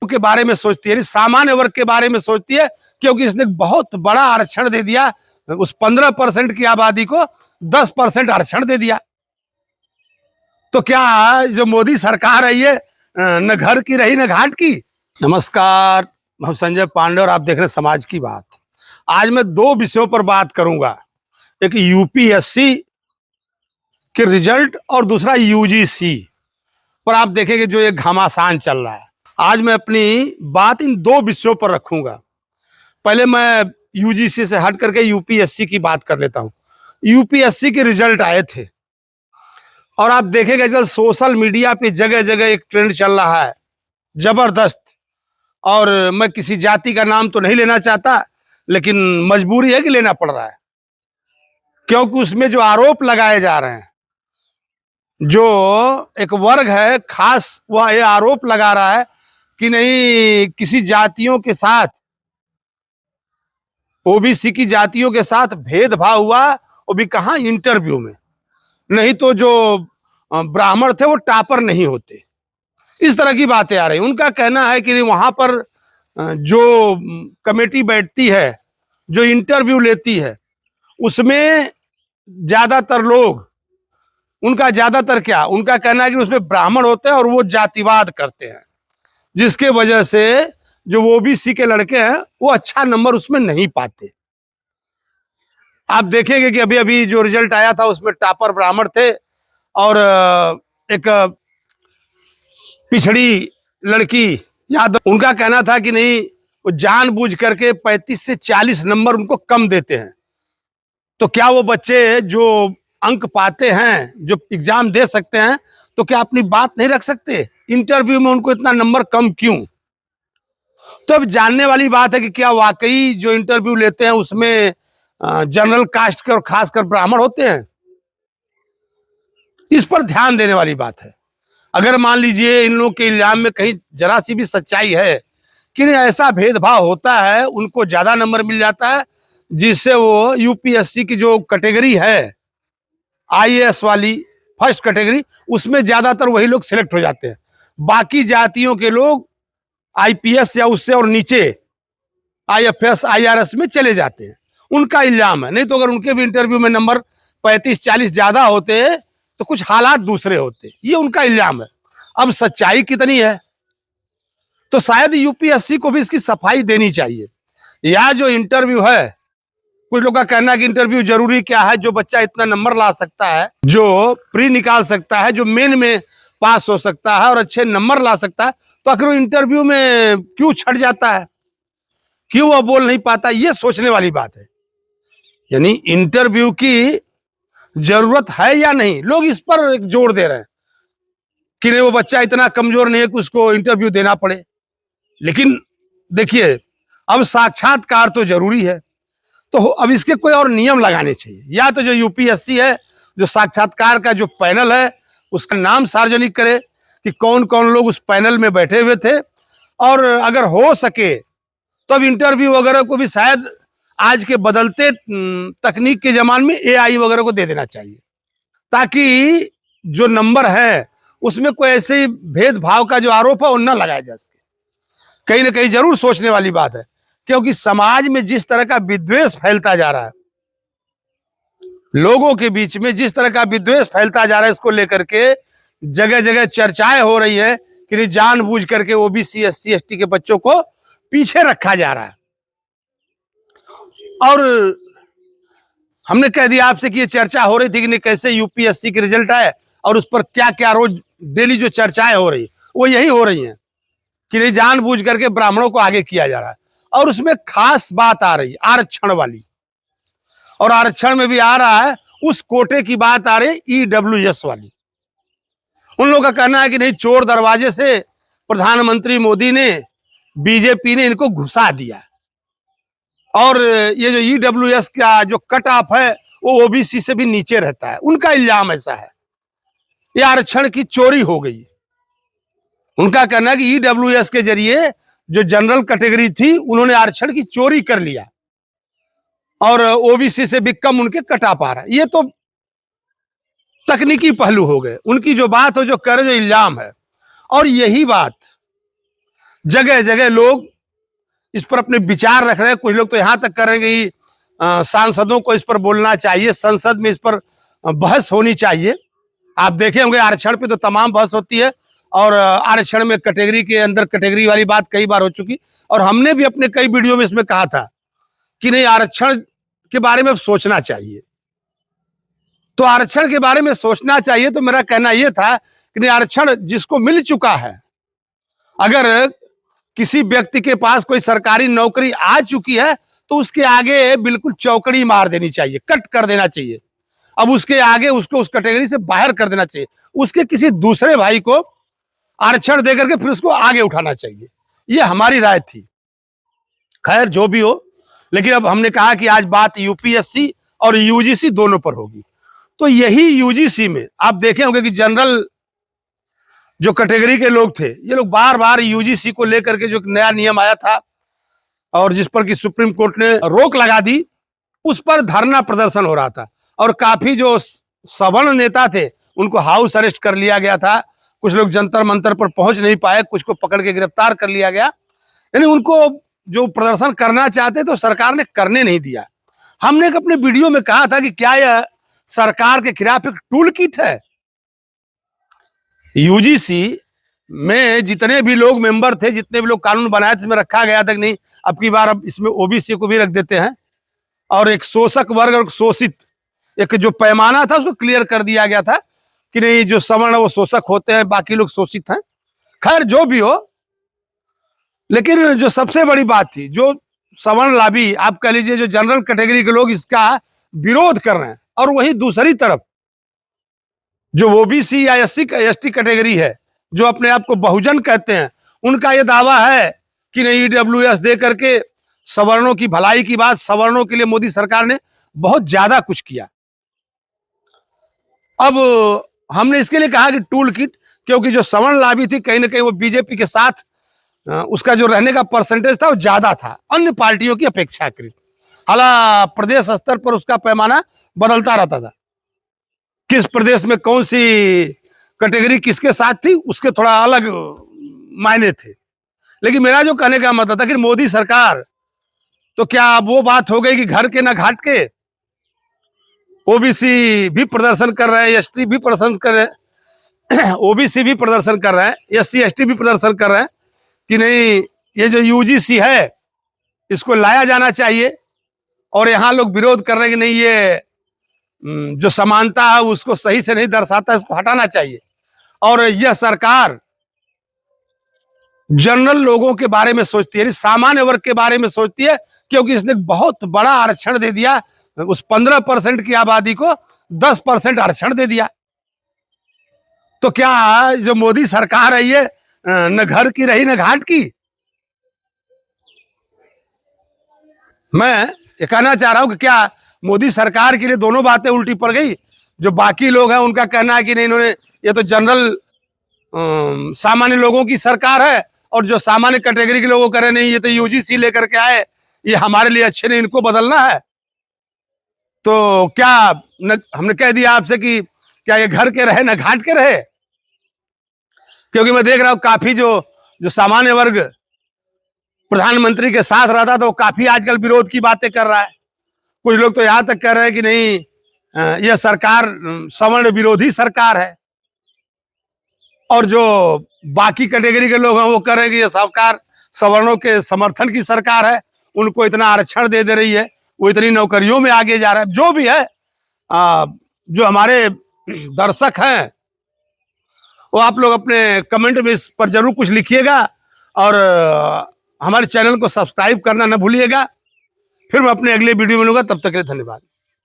के बारे में सोचती है, सामान्य वर्ग के बारे में सोचती है, क्योंकि इसने बहुत बड़ा आरक्षण दे दिया। उस 15% की आबादी को 10% आरक्षण दे दिया। तो क्या जो मोदी सरकार है ये न घर की रही न घाट की। नमस्कार, हम संजय पांडे और आप देख रहे हैं समाज की बात। आज मैं दो विषयों पर बात करूंगा, एक यूपीएससी के रिजल्ट और दूसरा यूजीसी पर। आप देखेंगे जो ये घमासान चल रहा है। आज मैं अपनी बात इन दो विषयों पर रखूंगा। पहले मैं यूजीसी से हट करके यूपीएससी की बात कर लेता हूं। यूपीएससी के रिजल्ट आए थे और आप देखेंगे जब सोशल मीडिया पे जगह जगह एक ट्रेंड चल रहा है जबरदस्त। और मैं किसी जाति का नाम तो नहीं लेना चाहता, लेकिन मजबूरी है कि लेना पड़ रहा है, क्योंकि उसमें जो आरोप लगाए जा रहे हैं, जो एक वर्ग है खास, वह ये आरोप लगा रहा है कि नहीं किसी जातियों के साथ, ओबीसी की जातियों के साथ भेदभाव हुआ, वो भी कहाँ, इंटरव्यू में। नहीं तो जो ब्राह्मण थे वो टॉपर नहीं होते। इस तरह की बातें आ रही। उनका कहना है कि वहां पर जो कमेटी बैठती है, जो इंटरव्यू लेती है, उसमें ज्यादातर लोग, उनका ज्यादातर क्या, उनका कहना है कि उसमें ब्राह्मण होते हैं और वो जातिवाद करते हैं, जिसके वजह से जो ओबीसी के लड़के हैं वो अच्छा नंबर उसमें नहीं पाते। आप देखेंगे कि अभी अभी जो रिजल्ट आया था उसमें टॉपर ब्राह्मण थे और एक पिछड़ी लड़की यादव। उनका कहना था कि नहीं वो जानबूझ करके 35 से 40 नंबर उनको कम देते हैं। तो क्या वो बच्चे जो अंक पाते हैं, जो एग्जाम दे सकते हैं, तो क्या अपनी बात नहीं रख सकते? इंटरव्यू में उनको इतना नंबर कम क्यों? तो अब जानने वाली बात है कि क्या वाकई जो इंटरव्यू लेते हैं उसमें जनरल कास्ट के और खासकर ब्राह्मण होते हैं? इस पर ध्यान देने वाली बात है। अगर मान लीजिए इन लोगों के इल्जाम में कहीं जरा सी भी सच्चाई है कि नहीं ऐसा भेदभाव होता है, उनको ज्यादा नंबर मिल जाता है, जिससे वो यूपीएससी की जो कैटेगरी है आईएएस वाली फर्स्ट कैटेगरी, उसमें ज्यादातर वही लोग सिलेक्ट हो जाते हैं। बाकी जातियों के लोग आईपीएस या उससे और नीचे आईएफएस आईआरएस में चले जाते हैं। उनका इल्जाम है। नहीं तो अगर उनके भी इंटरव्यू में नंबर 35-40 ज्यादा होते तो कुछ हालात दूसरे होते। ये उनका इल्जाम है। अब सच्चाई कितनी है, तो शायद यूपीएससी को भी इसकी सफाई देनी चाहिए। या जो इंटरव्यू है, कुछ लोग का कहना है कि इंटरव्यू जरूरी क्या है, जो बच्चा इतना नंबर ला सकता है, जो प्री निकाल सकता है, जो मेन में पास हो सकता है और अच्छे नंबर ला सकता है, तो आखिर वो इंटरव्यू में क्यों छट जाता है, क्यों वह बोल नहीं पाता? ये सोचने वाली बात है। यानी इंटरव्यू की जरूरत है या नहीं, लोग इस पर एक जोर दे रहे हैं कि नहीं वो बच्चा इतना कमजोर नहीं है कि उसको इंटरव्यू देना पड़े। लेकिन देखिए, अब साक्षात्कार तो जरूरी है, तो अब इसके कोई और नियम लगाने चाहिए। या तो जो यूपीएससी है, जो साक्षात्कार का जो पैनल है, उसका नाम सार्वजनिक करे कि कौन कौन लोग उस पैनल में बैठे हुए थे, और अगर हो सके तो अब इंटरव्यू वगैरह को भी शायद आज के बदलते तकनीक के जमाने में एआई वगैरह को दे देना चाहिए, ताकि जो नंबर है उसमें कोई ऐसे भेदभाव का जो आरोप है वो न लगाया जा सके। कहीं ना कहीं जरूर सोचने वाली बात है, क्योंकि समाज में जिस तरह का विद्वेष फैलता जा रहा है, लोगों के बीच में जिस तरह का विद्वेष फैलता जा रहा है, इसको लेकर के जगह जगह चर्चाएं हो रही है कि जानबूझ करके ओबीसी एससी एसटी के बच्चों को पीछे रखा जा रहा है। और हमने कह दिया आपसे कि ये चर्चा हो रही थी कि नहीं कैसे यूपीएससी के रिजल्ट आए और उस पर क्या क्या रोज डेली जो चर्चाएं हो रही वो यही हो रही हैं कि नहीं जानबूझ करके ब्राह्मणों को आगे किया जा रहा है। और उसमें खास बात आ रही है आरक्षण वाली, और आरक्षण में भी आ रहा है उस कोटे की बात आ रही है ईडब्ल्यूएस वाली। उन लोगों का कहना है कि नहीं चोर दरवाजे से प्रधानमंत्री मोदी ने, बीजेपी ने इनको घुसा दिया, और ये जो ईडब्ल्यूएस का जो कट ऑफ है वो ओबीसी से भी नीचे रहता है। उनका इल्जाम ऐसा है, ये आरक्षण की चोरी हो गई। उनका कहना है कि ईडब्ल्यूएस के जरिए जो जनरल कैटेगरी थी उन्होंने आरक्षण की चोरी कर लिया और ओबीसी से भी कम उनके कटा पा रहा है। ये तो तकनीकी पहलू हो गए। उनकी जो बात हो, जो कर, जो इल्जाम है, और यही बात जगह जगह लोग इस पर अपने विचार रख रहे हैं। कुछ लोग तो यहाँ तक करेंगे कि सांसदों को इस पर बोलना चाहिए, संसद में इस पर बहस होनी चाहिए। आप देखे होंगे आरक्षण पे तो तमाम बहस होती है, और आरक्षण में कैटेगरी के अंदर कैटेगरी वाली बात कई बार हो चुकी, और हमने भी अपने कई वीडियो में इसमें कहा था कि नहीं, आरक्षण के बारे में सोचना चाहिए। तो आरक्षण के बारे में सोचना चाहिए, तो मेरा कहना यह था कि नहीं, आरक्षण जिसको मिल चुका है, अगर किसी व्यक्ति के पास कोई सरकारी नौकरी आ चुकी है तो उसके आगे बिल्कुल चौकड़ी मार देनी चाहिए, कट कर देना चाहिए। अब उसके आगे उसको उस कैटेगरी से बाहर कर देना चाहिए, उसके किसी दूसरे भाई को आरक्षण देकर के फिर उसको आगे उठाना चाहिए। ये हमारी राय थी। खैर जो भी हो, लेकिन अब हमने कहा कि आज बात यूपीएससी और यूजीसी दोनों पर होगी। तो यही यूजीसी में आप देखे होंगे कि जनरल जो कैटेगरी के लोग थे, ये लोग बार बार यूजीसी को लेकर के जो नया नियम आया था और जिस पर कि सुप्रीम कोर्ट ने रोक लगा दी, उस पर धरना प्रदर्शन हो रहा था, और काफी जो सवर्ण नेता थे उनको हाउस अरेस्ट कर लिया गया था। कुछ लोग जंतर मंतर पर पहुंच नहीं पाए, कुछ को पकड़ के गिरफ्तार कर लिया गया। यानी उनको जो प्रदर्शन करना चाहते तो सरकार ने करने नहीं दिया। हमने एक अपने वीडियो में कहा था कि क्या यह सरकार के खिलाफ एक टूल किट है। यूजीसी में जितने भी लोग मेंबर थे, जितने भी लोग कानून बनाए, इसमें रखा गया था कि नहीं, अब की बार अब इसमें ओबीसी को भी रख देते हैं, और एक शोषक वर्ग और शोषित एक जो पैमाना था उसको क्लियर कर दिया गया था कि नहीं, जो सवर्ण वो शोषक होते हैं, बाकी लोग शोषित हैं। खैर जो भी हो, लेकिन जो सबसे बड़ी बात थी, जो सवर्ण लाभी आप कह लीजिए, जो जनरल कैटेगरी के लोग इसका विरोध कर रहे हैं, और वहीं दूसरी तरफ जो ओबीसी या एसटी कैटेगरी है, जो अपने आप को बहुजन कहते हैं, उनका यह दावा है कि नहीं, ईडब्ल्यूएस दे करके सवर्णों की भलाई की बात, सवर्णों के लिए मोदी सरकार ने बहुत ज्यादा कुछ किया। अब हमने इसके लिए कहा कि टूल किट, क्योंकि जो सवर्ण लाभी थी कहीं ना कहीं वो बीजेपी के साथ उसका जो रहने का परसेंटेज था वो ज्यादा था अन्य पार्टियों की अपेक्षाकृत। हालांकि प्रदेश स्तर पर उसका पैमाना बदलता रहता था, किस प्रदेश में कौन सी कैटेगरी किसके साथ थी उसके थोड़ा अलग मायने थे। लेकिन मेरा जो कहने का मतलब था कि मोदी सरकार, तो क्या अब वो बात हो गई कि घर के ना घाट के, ओबीसी भी प्रदर्शन कर रहे हैं, एसटी भी प्रदर्शन कर रहे हैं, ओबीसी भी प्रदर्शन कर रहे हैं, एससी एसटी भी प्रदर्शन कर रहे हैं कि नहीं, ये जो यूजीसी है इसको लाया जाना चाहिए। और यहाँ लोग विरोध कर रहे हैं कि नहीं, ये जो समानता है उसको सही से नहीं दर्शाता, इसको हटाना चाहिए। और यह सरकार जनरल लोगों के बारे में सोचती है, सामान्य वर्ग के बारे में सोचती है, क्योंकि इसने बहुत बड़ा आरक्षण दे दिया, उस 15% की आबादी को 10% आरक्षण दे दिया। तो क्या जो मोदी सरकार है ये न घर की रही न घाट की। मैं ये कहना चाह रहा हूं कि क्या मोदी सरकार के लिए दोनों बातें उल्टी पड़ गई। जो बाकी लोग हैं उनका कहना है कि नहीं, इन्होंने, ये तो जनरल सामान्य लोगों की सरकार है, और जो सामान्य कैटेगरी के लोगों कह रहे नहीं, ये तो यूजीसी लेकर के आए, ये हमारे लिए अच्छे नहीं, इनको बदलना है। तो क्या हमने कह दिया आपसे कि क्या ये घर के रहे न घाट के रहे। क्योंकि मैं देख रहा हूं काफी जो सामान्य वर्ग प्रधानमंत्री के साथ रहता था वो काफी आजकल विरोध की बातें कर रहा है। कुछ लोग तो यहां तक कह रहे हैं कि नहीं, यह सरकार सवर्ण विरोधी सरकार है। और जो बाकी कैटेगरी के लोग हैं वो कह रहे हैं कि यह सरकार सवर्णों के समर्थन की सरकार है, उनको इतना आरक्षण दे रही है, वो इतनी नौकरियों में आगे जा रहा है। जो भी है, जो हमारे दर्शक हैं वो आप लोग अपने कमेंट में इस पर जरूर कुछ लिखिएगा, और हमारे चैनल को सब्सक्राइब करना न भूलिएगा। फिर मैं अपने अगले वीडियो में मिलूंगा, तब तक के लिए धन्यवाद।